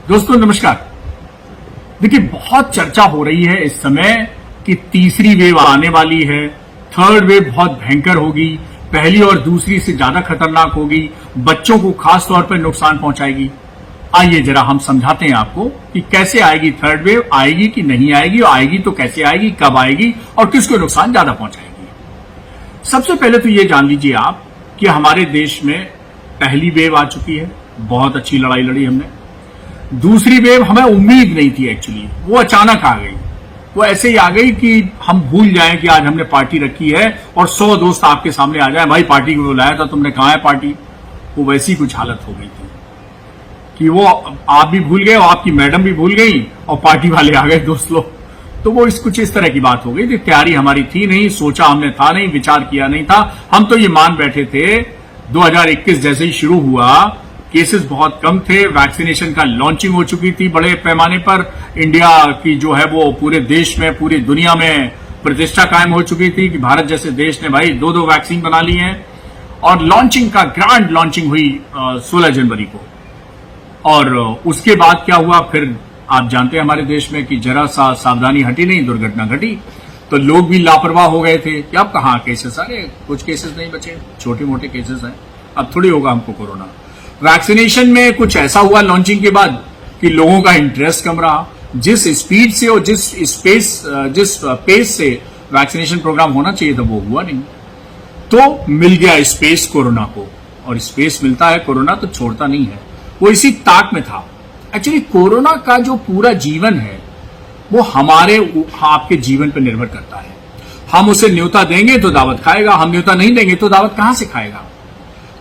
दोस्तों नमस्कार। देखिए, बहुत चर्चा हो रही है इस समय कि तीसरी वेव आने वाली है, थर्ड वेव बहुत भयंकर होगी, पहली और दूसरी से ज्यादा खतरनाक होगी, बच्चों को खास तौर पर नुकसान पहुंचाएगी। आइए जरा हम समझाते हैं आपको कि कैसे आएगी थर्ड वेव, आएगी कि नहीं आएगी, और आएगी तो कैसे आएगी, कब आएगी और किसको नुकसान ज्यादा पहुंचाएगी। सबसे पहले तो ये जान लीजिए आप कि हमारे देश में पहली वेव आ चुकी है, बहुत अच्छी लड़ाई लड़ी हमने। दूसरी वेव हमें उम्मीद नहीं थी, एक्चुअली वो अचानक आ गई, वो ऐसे ही आ गई कि हम भूल जाएं कि आज हमने पार्टी रखी है और 100 दोस्त आपके सामने आ जाए, भाई पार्टी को बुलाया था तुमने, कहां है पार्टी। वो वैसी कुछ हालत हो गई थी कि वो आप भी भूल गए और आपकी मैडम भी भूल गई और पार्टी वाले आ गए दोस्त लोग। तो वो कुछ इस तरह की बात हो गई थी। तैयारी हमारी थी नहीं, सोचा हमने था नहीं, विचार किया नहीं था। हम तो ये मान बैठे थे 2021 जैसे ही शुरू हुआ, केसेस बहुत कम थे, वैक्सीनेशन का लॉन्चिंग हो चुकी थी बड़े पैमाने पर, इंडिया की जो है वो पूरे देश में, पूरी दुनिया में प्रतिष्ठा कायम हो चुकी थी कि भारत जैसे देश ने भाई 2-2 वैक्सीन बना ली हैं। और लॉन्चिंग का ग्रैंड लॉन्चिंग हुई 16 जनवरी को। और उसके बाद क्या हुआ, फिर आप जानते हैं हमारे देश में कि जरा सा सावधानी हटी नहीं, दुर्घटना घटी, तो लोग भी लापरवाह हो गए थे कि अब कहां केसेस आ रहे, कुछ केसेस नहीं बचे, छोटे मोटे केसेस हैं, अब थोड़ी होगा हमको कोरोना। वैक्सीनेशन में कुछ ऐसा हुआ लॉन्चिंग के बाद कि लोगों का इंटरेस्ट कम रहा। जिस स्पीड से और जिस पेस से वैक्सीनेशन प्रोग्राम होना चाहिए था वो हुआ नहीं। तो मिल गया स्पेस कोरोना को, और स्पेस मिलता है कोरोना तो छोड़ता नहीं है, वो इसी ताक में था। एक्चुअली कोरोना का जो पूरा जीवन है वो हमारे आपके जीवन पर निर्भर करता है। हम उसे न्योता देंगे तो दावत खाएगा, हम न्योता नहीं देंगे तो दावत कहां से खाएगा।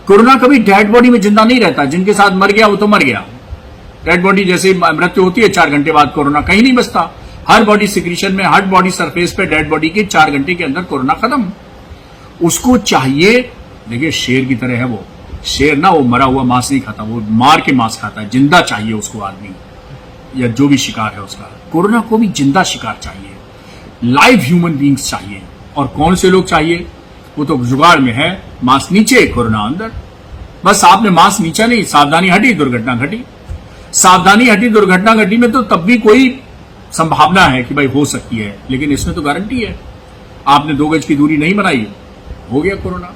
कोरोना कभी डेड बॉडी में जिंदा नहीं रहता, जिनके साथ मर गया वो तो मर गया। डेड बॉडी जैसे मृत्यु होती है 4 घंटे बाद, कोरोना कहीं नहीं बचता। हर बॉडी सिक्रीशन में, हर बॉडी सरफेस पे डेड बॉडी के 4 घंटे के अंदर कोरोना खत्म। उसको चाहिए, देखिए शेर की तरह है वो, शेर ना वो मरा हुआ मांस नहीं खाता, वो मार के मांस खाता है, जिंदा चाहिए उसको आदमी या जो भी शिकार है उसका। कोरोना को भी जिंदा शिकार चाहिए, लाइव ह्यूमन बींग्स चाहिए। और कौन से लोग चाहिए, वो तो जुगाड़ में है, मांस नीचे कोरोना अंदर। बस आपने मांस नीचा नहीं, सावधानी हटी दुर्घटना घटी। सावधानी हटी दुर्घटना घटी में तो तब भी कोई संभावना है कि भाई हो सकती है, लेकिन इसमें तो गारंटी है। आपने 2 गज की दूरी नहीं बनाई, हो गया कोरोना।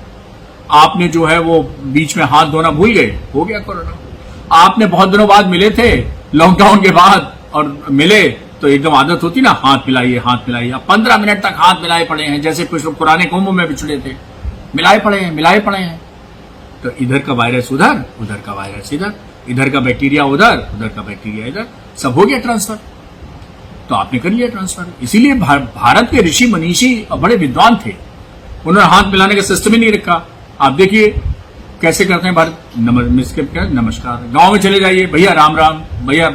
आपने जो है वो बीच में हाथ धोना भूल गए, हो गया कोरोना। आपने बहुत दिनों बाद मिले थे लॉकडाउन के बाद, और मिले तो एकदम आदत होती ना, हाथ मिलाइए हाथ मिलाइए, अब 15 मिनट तक हाथ मिलाए पड़े हैं, जैसे कुछ लोग पुराने कुंभ में बिछड़े थे, मिलाए पड़े हैं। तो इधर का वायरस उधर, उधर का वायरस इधर, इधर का बैक्टीरिया उधर, उधर का बैक्टीरिया इधर, सब हो गया ट्रांसफर। तो आपने कर लिया ट्रांसफर। इसीलिए भारत के ऋषि मनीषी बड़े विद्वान थे, उन्होंने हाथ मिलाने का सिस्टम ही नहीं रखा। आप देखिए कैसे करते हैं भारत, नमस्कार, गांव में चले जाइए, भैया राम राम, भैया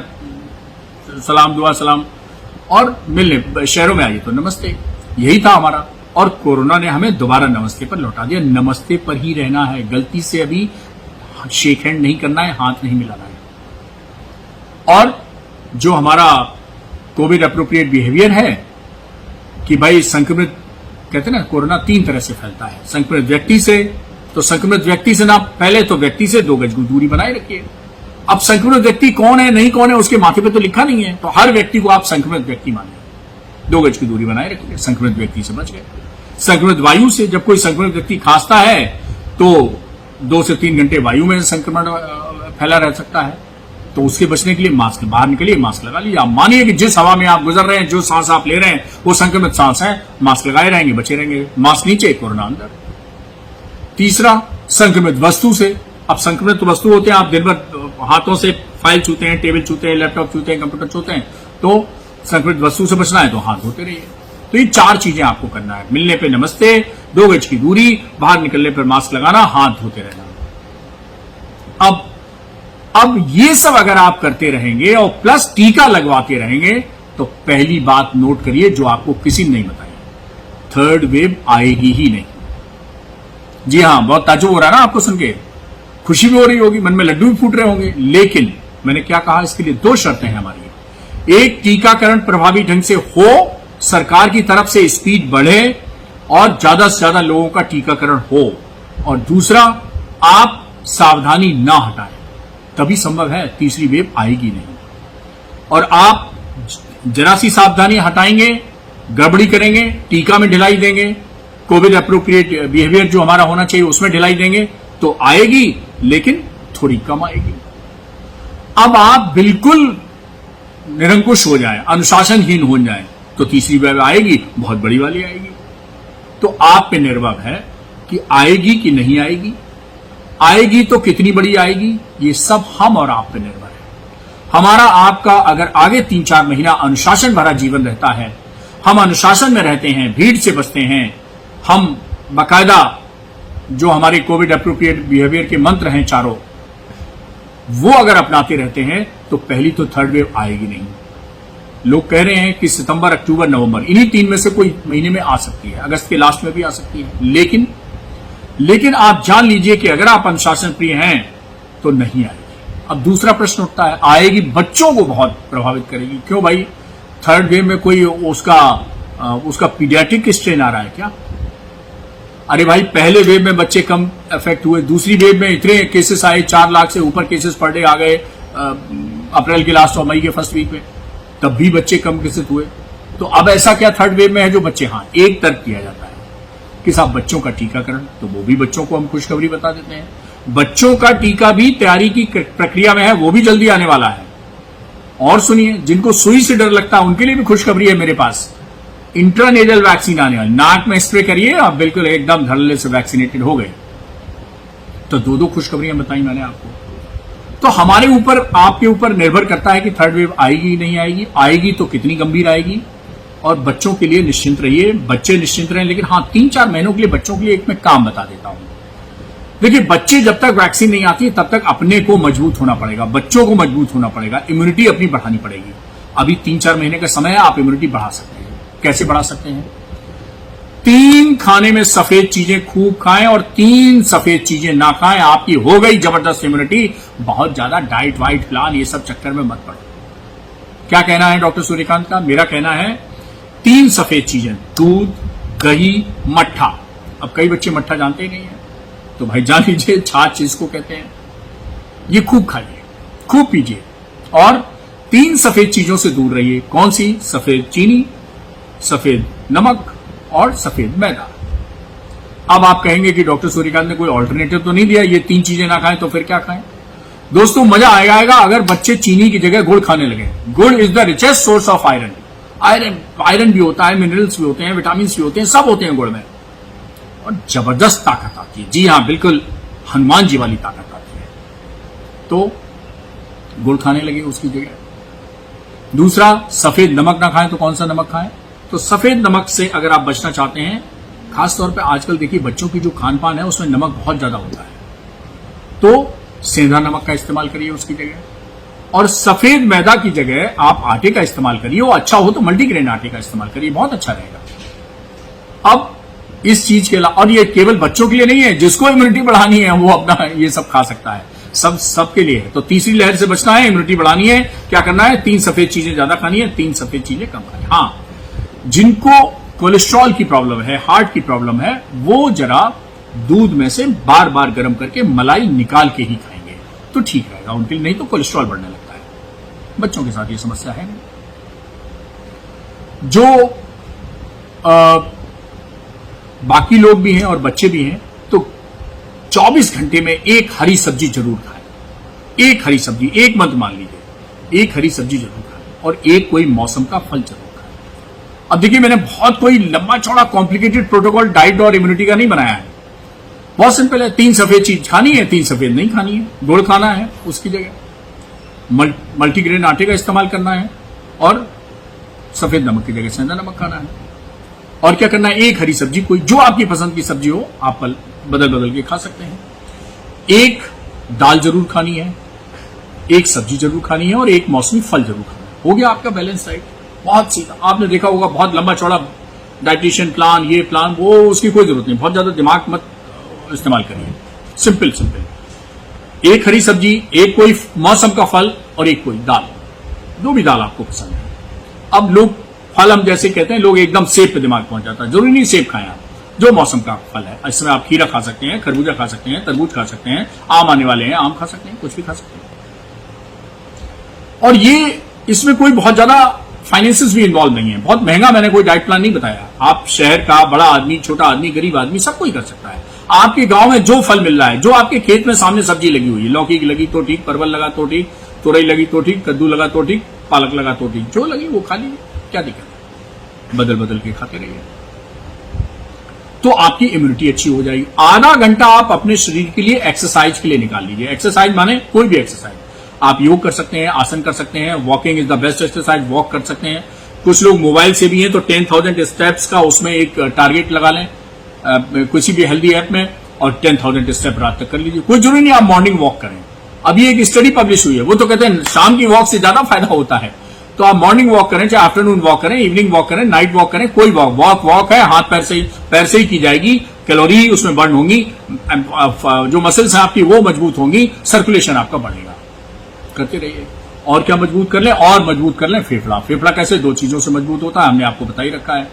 सलाम दुआ सलाम, और मिलने शहरों में आइए तो नमस्ते। यही था हमारा। और कोरोना ने हमें दोबारा नमस्ते पर लौटा दिया। नमस्ते पर ही रहना है, गलती से अभी शेक हैंड नहीं करना है, हाथ नहीं मिलाना है। और जो हमारा कोविड अप्रोप्रिएट बिहेवियर है कि भाई संक्रमित, कहते हैं ना कोरोना 3 तरह से फैलता है। संक्रमित व्यक्ति से, तो संक्रमित व्यक्ति से ना, पहले तो व्यक्ति से 2 गज की दूरी बनाए रखिए। अब संक्रमित व्यक्ति कौन है नहीं कौन है उसके माथे पे तो लिखा नहीं है, तो हर व्यक्ति को आप संक्रमित व्यक्ति मानिए, 2 गज की दूरी बनाए रखिए, संक्रमित व्यक्ति से बच गए। संक्रमित वायु से, जब कोई संक्रमित व्यक्ति खांसता है तो 2 से 3 घंटे वायु में संक्रमण फैला रह सकता है, तो उसके बचने के लिए मास्क, बाहर निकलिए मास्क लगा लीजिए। आप मानिए कि जिस हवा में आप गुजर रहे हैं, जो सांस आप ले रहे हैं वो संक्रमित सांस है, मास्क लगाए रहेंगे, बचे रहेंगे, मास्क नीचे कोरोना अंदर। तीसरा, संक्रमित वस्तु से। अब संक्रमित वस्तु होते हैं, आप दिन भर हाथों से फाइल छूते हैं, टेबल छूते हैं, लैपटॉप छूते हैं, कंप्यूटर छूते हैं, तो संक्रमित वस्तु से बचना है तो हाथ धोते रहिए। तो ये 4 चीजें आपको करना है, मिलने पे नमस्ते, 2 गज की दूरी, बाहर निकलने पर मास्क लगाना, हाथ धोते रहना। अब ये सब अगर आप करते रहेंगे और प्लस टीका लगवाते रहेंगे, तो पहली बात नोट करिए जो आपको किसी ने नहीं बताई, थर्ड वेव आएगी ही नहीं। जी हां, बहुत ताज्जुब हो रहा है ना आपको सुन के, खुशी भी हो रही होगी, मन में लड्डू भी फूट रहे होंगे, लेकिन मैंने क्या कहा, इसके लिए 2 शर्तें हैं हमारी। एक, टीकाकरण प्रभावी ढंग से हो, सरकार की तरफ से स्पीड बढ़े और ज्यादा से ज्यादा लोगों का टीकाकरण हो, और दूसरा, आप सावधानी ना हटाएं, तभी संभव है, तीसरी वेव आएगी नहीं। और आप जरा सी सावधानी हटाएंगे, गड़बड़ी करेंगे, टीका में ढिलाई देंगे, कोविड अप्रोप्रिएट बिहेवियर जो हमारा होना चाहिए उसमें ढिलाई देंगे, तो आएगी, लेकिन थोड़ी कम आएगी। अब आप बिल्कुल निरंकुश हो जाए, अनुशासनहीन हो जाए, तो तीसरी वेव आएगी, बहुत बड़ी वाली आएगी। तो आप पे निर्भर है कि आएगी कि नहीं आएगी, आएगी तो कितनी बड़ी आएगी, ये सब हम और आप पे निर्भर है। हमारा आपका अगर आगे 3-4 महीना अनुशासन भरा जीवन रहता है, हम अनुशासन में रहते हैं, भीड़ से बचते हैं, हम बाकायदा जो हमारे कोविड अप्रोप्रिएट बिहेवियर के मंत्र हैं चारों, वो अगर अपनाते रहते हैं, तो पहली तो थर्ड वेव आएगी नहीं। लोग कह रहे हैं कि सितंबर, अक्टूबर, नवंबर, इन्हीं 3 में से कोई महीने में आ सकती है, अगस्त के लास्ट में भी आ सकती है। लेकिन आप जान लीजिए कि अगर आप अनुशासन प्रिय हैं तो नहीं आएगी। अब दूसरा प्रश्न उठता है, आएगी, बच्चों को बहुत प्रभावित करेगी। क्यों भाई, थर्ड वेव में कोई उसका पीडियाट्रिक स्ट्रेन आ रहा है क्या? अरे भाई, पहले वेव में बच्चे कम अफेक्ट हुए, दूसरी वेव में इतने केसेस आए, 4 लाख से ऊपर केसेस पर डे आ गए अप्रैल के लास्ट और मई के फर्स्ट वीक में, तब भी बच्चे कम केसेस हुए। तो अब ऐसा क्या थर्ड वेव में है जो बच्चे, हाँ, एक तर्क किया जाता है कि साहब बच्चों का टीकाकरण, तो वो भी बच्चों को हम खुशखबरी बता देते हैं। बच्चों का टीका भी तैयारी की प्रक्रिया में है, वो भी जल्दी आने वाला है। और सुनिए, जिनको सुई से डर लगता है उनके लिए भी खुशखबरी है मेरे पास, इंट्रानेजल वैक्सीन आने वाली, नाक में स्प्रे करिए, आप बिल्कुल एकदम धड़ल्ले से वैक्सीनेटेड हो गए। तो 2 खुशखबरियां बताई मैंने आपको। तो हमारे ऊपर, आपके ऊपर निर्भर करता है कि थर्ड वेव आएगी नहीं आएगी, आएगी तो कितनी गंभीर आएगी। और बच्चों के लिए निश्चिंत रहिए, बच्चे निश्चिंत रहें। लेकिन हाँ, 3-4 महीनों के लिए बच्चों के लिए एक मैं काम बता देता हूं। देखिए, बच्चे जब तक वैक्सीन नहीं आती तब तक अपने को मजबूत होना पड़ेगा, बच्चों को मजबूत होना पड़ेगा, इम्यूनिटी अपनी बढ़ानी पड़ेगी। अभी 3-4 महीने का समय है, आप इम्यूनिटी बढ़ा सकते हैं। कैसे बढ़ा सकते हैं? 3 खाने में सफेद चीजें खूब खाएं और 3 सफेद चीजें ना खाएं, आपकी हो गई जबरदस्त इम्यूनिटी। बहुत ज्यादा डाइट वाइट प्लान ये सब चक्कर में मत पड़ो। क्या कहना है डॉक्टर सूर्यकांत का? मेरा कहना है 3 सफेद चीजें, दूध, दही, मट्ठा। अब कई बच्चे मट्ठा जानते ही नहीं है, तो भाई जान लीजिए, छाछ जिसको कहते हैं, ये खूब खाइए, खूब पीजिए। और 3 सफेद चीजों से दूर रहिए। कौन सी? सफेद चीनी, सफेद नमक और सफेद मैदा। अब आप कहेंगे कि डॉक्टर सूर्यकांत ने कोई ऑल्टरनेटिव तो नहीं दिया, ये 3 चीजें ना खाएं तो फिर क्या खाएं? दोस्तों, मजा आएगा अगर बच्चे चीनी की जगह गुड़ खाने लगे। गुड़ is the richest source of iron. Iron भी होता है, मिनरल्स भी होते हैं, विटामिन भी होते हैं, सब होते हैं गुड़ में, और जबरदस्त ताकत आती है। जी हाँ, बिल्कुल हनुमान जी वाली ताकत आती है। तो गुड़ खाने लगे उसकी जगह। दूसरा, सफेद नमक ना खाएं, तो कौन सा नमक खाएं? तो सफेद नमक से अगर आप बचना चाहते हैं, खासतौर पे आजकल देखिए बच्चों की जो खान पान है उसमें नमक बहुत ज्यादा होता है, तो सेंधा नमक का इस्तेमाल करिए उसकी जगह। और सफेद मैदा की जगह आप आटे का इस्तेमाल करिए, वो अच्छा हो तो मल्टीग्रेन आटे का इस्तेमाल करिए, बहुत अच्छा रहेगा। अब इस चीज के अलावा, और ये केवल बच्चों के लिए नहीं है, जिसको इम्यूनिटी बढ़ानी है वो अपना ये सब खा सकता है, सबके लिए है। तो तीसरी लहर से बचना है, इम्यूनिटी बढ़ानी है, क्या करना है? 3 सफेद चीजें ज्यादा खानी है, 3 सफेद चीजें कम खानी है। हाँ, जिनको कोलेस्ट्रॉल की प्रॉब्लम है, हार्ट की प्रॉब्लम है, वो जरा दूध में से बार बार गर्म करके मलाई निकाल के ही खाएंगे तो ठीक रहेगा उनके लिए, नहीं तो कोलेस्ट्रॉल बढ़ने लगता है। बच्चों के साथ ये समस्या है नहीं। जो बाकी लोग भी हैं और बच्चे भी हैं, तो 24 घंटे में एक हरी सब्जी जरूर खाएं। एक हरी सब्जी, एक मत मान लीजिए, एक हरी सब्जी जरूर खाएं और एक कोई मौसम का फल जरूर खाएं। अब देखिए, मैंने बहुत कोई लंबा चौड़ा कॉम्प्लिकेटेड प्रोटोकॉल डाइट और इम्यूनिटी का नहीं बनाया है, बहुत सिंपल है। 3 सफेद चीज खानी है, 3 सफेद नहीं खानी है। गुड़ खाना है, उसकी जगह मल्टीग्रेन आटे का इस्तेमाल करना है, और सफेद नमक की जगह सेंधा नमक खाना है। और क्या करना है? एक हरी सब्जी, कोई जो आपकी पसंद की सब्जी हो, आप बदल बदल के खा सकते हैं। एक दाल जरूर खानी है, एक सब्जी जरूर खानी है, और एक मौसमी फल जरूर खाना है। हो गया आपका बैलेंस डाइट। बहुत सीधा, आपने देखा होगा बहुत लंबा चौड़ा डाइटिशियन प्लान, ये प्लान वो, उसकी कोई जरूरत नहीं, बहुत ज्यादा दिमाग मत इस्तेमाल करिए। सिंपल सिंपल, एक हरी सब्जी, एक कोई मौसम का फल, और एक कोई दाल, जो भी दाल आपको पसंद है। अब लोग फल, हम जैसे कहते हैं, लोग एकदम सेब पे दिमाग पहुंच जाता है। जरूरी नहीं सेब खाएं आप, जो मौसम का फल है। इसमें आप खीरा खा सकते हैं, खरबूजा खा सकते हैं, तरबूज खा सकते हैं, आम आने वाले हैं, आम खा सकते हैं, कुछ भी खा सकते हैं। और ये इसमें कोई बहुत ज्यादा फाइनेंसेस भी इन्वॉल्व नहीं है, बहुत महंगा मैंने कोई डाइट प्लान नहीं बताया। आप शहर का बड़ा आदमी, छोटा आदमी, गरीब आदमी सब कोई कर सकता है। आपके गांव में जो फल मिल रहा है, जो आपके खेत में सामने सब्जी लगी हुई है, लौकी लगी तो ठीक, परवल लगा तो ठीक, तुरई लगी तो ठीक, कद्दू लगा तो ठीक, पालक लगा तो ठीक, जो लगी वो खा लीजिए, क्या दिक्कत है, बदल बदल के खाते रहिए तो आपकी इम्यूनिटी अच्छी हो जाएगी। आधा घंटा आप अपने शरीर के लिए एक्सरसाइज के लिए निकाल लीजिए। एक्सरसाइज माने कोई भी एक्सरसाइज, आप योग कर सकते हैं, आसन कर सकते हैं, walking is the best exercise, walk कर सकते हैं। कुछ लोग मोबाइल से भी हैं तो 10,000 स्टेप्स का उसमें एक टारगेट लगा लें किसी भी हेल्दी ऐप में, और 10,000 स्टेप रात तक कर लीजिए। कोई जरूरी नहीं आप मॉर्निंग वॉक करें। अभी एक स्टडी पब्लिश हुई है, वो तो कहते हैं शाम की वॉक से ज्यादा फायदा होता है। तो आप मॉर्निंग वॉक करें, चाहे आफ्टरनून वॉक करें, इवनिंग वॉक करें, नाइट वॉक करें, कोई वॉक है, हाथ पैर से ही की जाएगी, कैलोरी उसमें बर्न होंगी, जो मसल्स हैं आपकी वो मजबूत होंगी, सर्कुलेशन आपका बढ़ेगा। करते रहिए। और क्या मजबूत कर लें? और मजबूत कर लें फेफड़ा। फेफड़ा कैसे? 2 चीजों से मजबूत होता है, हमने आपको बता ही रखा है।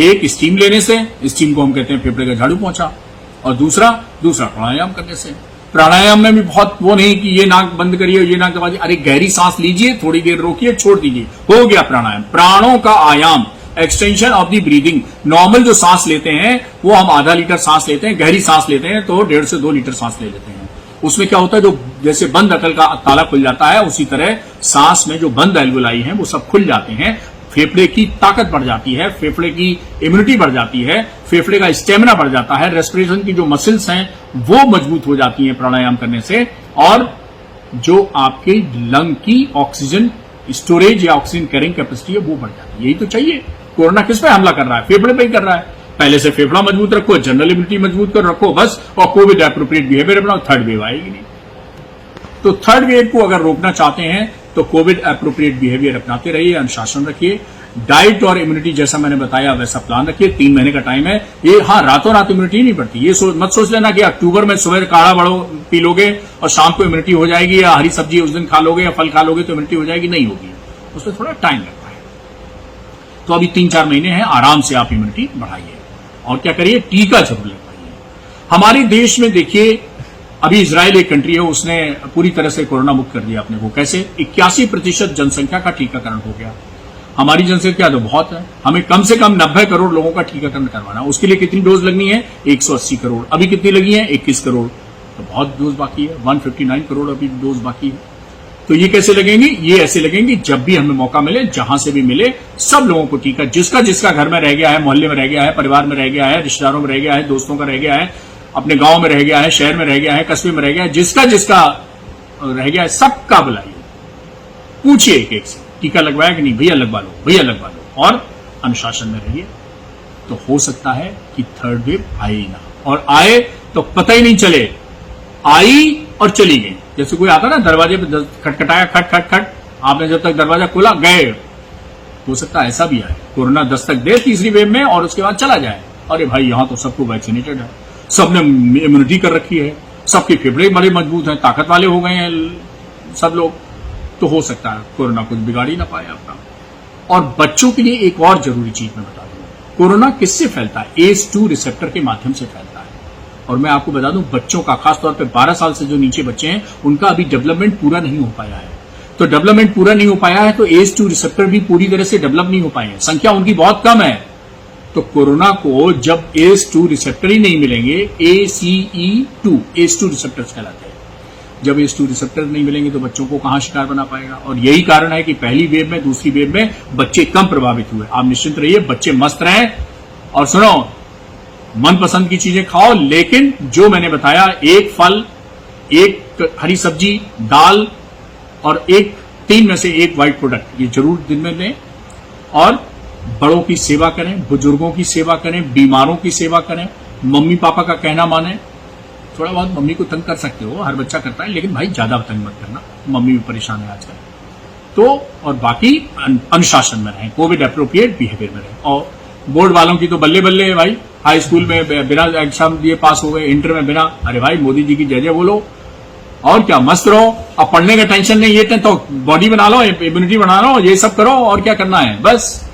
एक स्टीम लेने से, स्टीम को हम कहते हैं फेफड़े का झाड़ू पोंछा, और दूसरा प्राणायाम करने से। प्राणायाम में भी बहुत वो नहीं कि ये नाक बंद करिए, ये नाक दबा दीजिए, अरे गहरी सांस लीजिए, थोड़ी देर रोकिए, छोड़ दीजिए, हो गया प्राणायाम। प्राणों का आयाम, extension of the breathing. Normal जो सांस लेते हैं वो हम आधा लीटर सांस लेते हैं, गहरी सांस लेते हैं तो 1.5 से 2 लीटर सांस ले लेते हैं। उसमें क्या होता है, जो जैसे बंद अकल का ताला खुल जाता है, उसी तरह सांस में जो बंद एल्वुलाई हैं वो सब खुल जाते हैं। फेफड़े की ताकत बढ़ जाती है, फेफड़े की इम्यूनिटी बढ़ जाती है, फेफड़े का स्टेमिना बढ़ जाता है, रेस्पिरेशन की जो मसल्स हैं वो मजबूत हो जाती हैं प्राणायाम करने से, और जो आपके लंग की ऑक्सीजन स्टोरेज या ऑक्सीजन कैरिंग कैपेसिटी है वो बढ़ जाती है। यही तो चाहिए। कोरोना किस पे हमला कर रहा है? फेफड़े पे ही कर रहा है। पहले से फेफड़ा मजबूत रखो, जनरल इम्यूनिटी मजबूत कर रखो बस, और कोविड एप्रोप्रिएट बिहेवियर अपनाओ, थर्ड वेव आएगी नहीं। तो थर्ड वेव को अगर रोकना चाहते हैं तो कोविड एप्रोप्रिएट बिहेवियर अपनाते रहिए, अनुशासन रखिए, डाइट और इम्यूनिटी जैसा मैंने बताया वैसा प्लान रखिए। 3 महीने का टाइम है ये। हाँ, रातों रात इम्यूनिटी नहीं बढ़ती, ये मत सोच लेना कि अक्टूबर में सुबह काढ़ा बड़ो पी लोगे और शाम को इम्यूनिटी हो जाएगी, या हरी सब्जी उस दिन खा लोगे या फल खा लोगे तो इम्यूनिटी हो जाएगी। नहीं होगी, उसमें थोड़ा टाइम लगता है। तो अभी 3-4 महीने हैं, आराम से आप इम्यूनिटी बढ़ाइए। और क्या करिए? टीका जरूर लगवाइए। हमारे देश में देखिए, अभी इजराइल एक कंट्री है, उसने पूरी तरह से कोरोना मुक्त कर दिया अपने को। कैसे? 81% जनसंख्या का टीकाकरण हो गया। हमारी जनसंख्या तो बहुत है, हमें कम से कम 90 करोड़ लोगों का टीकाकरण करवाना। उसके लिए कितनी डोज लगनी है? 180 करोड़। अभी कितनी लगी है? 21 करोड़। तो बहुत डोज बाकी है, 159 करोड़ अभी डोज बाकी है। तो ये कैसे लगेंगी? ये ऐसे लगेंगी, जब भी हमें मौका मिले, जहां से भी मिले, सब लोगों को टीका, जिसका घर में रह गया है, मोहल्ले में रह गया है, परिवार में रह गया है, रिश्तेदारों में रह गया है, दोस्तों का रह गया है, अपने गांव में रह गया है, शहर में रह गया है, कस्बे में रह गया है, जिसका रह गया है, सबका बुलाइए, पूछिए एक से टीका लगवाया कि नहीं, भैया लगवा लो, भैया लगवा लो, और अनुशासन में रहिए। तो हो सकता है कि थर्ड वेव आए ही ना, और आए तो पता ही नहीं चले, आई और चली गई। जैसे कोई आता ना, दरवाजे पे खटखटाया, खट खट खट, आपने जब तक दरवाजा खोला गए। हो सकता है ऐसा भी आए, कोरोना दस्तक दे तीसरी वेव में और उसके बाद चला जाए। अरे भाई, यहां तो सबको वैक्सीनेटेड है, सबने इम्यूनिटी कर रखी है, सबके फेफड़े बड़े मजबूत हैं, ताकत वाले हो गए हैं सब लोग। तो हो सकता है कोरोना कुछ बिगाड़ ही ना पाए अपना। और बच्चों के लिए एक और जरूरी चीज मैं बता दूं, कोरोना किससे फैलता है? ACE2 रिसेप्टर के माध्यम से फैलता है। और मैं आपको बता दूं, बच्चों का, खासतौर पे 12 साल से जो नीचे बच्चे हैं, उनका अभी डेवलपमेंट पूरा नहीं हो पाया है। तो डेवलपमेंट पूरा नहीं हो पाया है तो ACE2 रिसेप्टर भी पूरी तरह से डेवलप नहीं हो पाए हैं, संख्या उनकी बहुत कम है। तो कोरोना को जब ACE2 रिसेप्टर ही नहीं मिलेंगे, ACE2 रिसेप्टर्स कहलाते हैं, जब ACE2 रिसेप्टर नहीं मिलेंगे तो बच्चों को कहां शिकार बना पाएगा। और यही कारण है कि पहली वेव में, दूसरी वेव में बच्चे कम प्रभावित हुए। आप निश्चिंत रहिए, बच्चे मस्त रहें, और सुनो, मनपसंद की चीजें खाओ, लेकिन जो मैंने बताया, एक फल, एक हरी सब्जी, दाल, और 3 में से 1 व्हाइट प्रोडक्ट, ये जरूर दिन में लें। और बड़ों की सेवा करें, बुजुर्गों की सेवा करें, बीमारों की सेवा करें, मम्मी पापा का कहना माने। थोड़ा बहुत मम्मी को तंग कर सकते हो, हर बच्चा करता है, लेकिन भाई ज्यादा तंग मत करना, मम्मी भी परेशान है आजकल। तो और बाकी अनुशासन में रहें, कोविड एप्रोप्रिएट बिहेवियर में रहें। और बोर्ड वालों की तो बल्ले बल्ले है भाई, हाई स्कूल में बिना एग्जाम दिए पास हो गए, इंटर में बिना। अरे भाई, मोदी जी की जय जय बोलो, और क्या, मस्त रहो। अब पढ़ने का टेंशन नहीं, ये तो बॉडी बना लो, इम्यूनिटी बना लो, ये सब करो, और क्या करना है, बस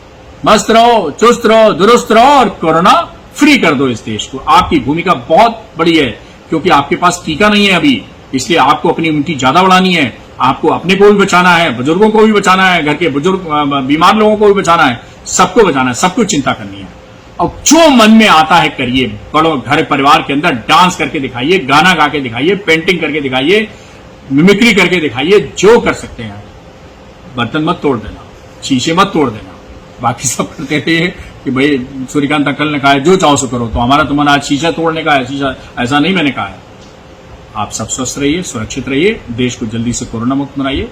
मस्त रहो, चुस्त रहो, दुरुस्त रहो, और कोरोना फ्री कर दो इस देश को। आपकी भूमिका बहुत बड़ी है, क्योंकि आपके पास टीका नहीं है अभी, इसलिए आपको अपनी इम्यूनिटी ज्यादा बढ़ानी है। आपको अपने को भी बचाना है, बुजुर्गों को भी बचाना है, घर के बुजुर्ग बीमार लोगों को भी बचाना है, सबको बचाना है, सबको चिंता करनी है। और जो मन में आता है करिए। बड़ो घर परिवार के अंदर डांस करके दिखाइए, गाना गा के दिखाइए, पेंटिंग करके दिखाइए, मिमिक्री करके दिखाइए, जो कर सकते हैं। बर्तन मत तोड़ देना, शीशे मत तोड़ देना, बाकी सब करते थे कि भाई सूर्यकांत अंकल ने कहा है जो चाहो सो करो, तो हमारा तुम्हारा आज शीशा तोड़ने का है, शीशा ऐसा नहीं मैंने कहा है। आप सब स्वस्थ रहिए, सुरक्षित रहिए, देश को जल्दी से कोरोना मुक्त बनाइए।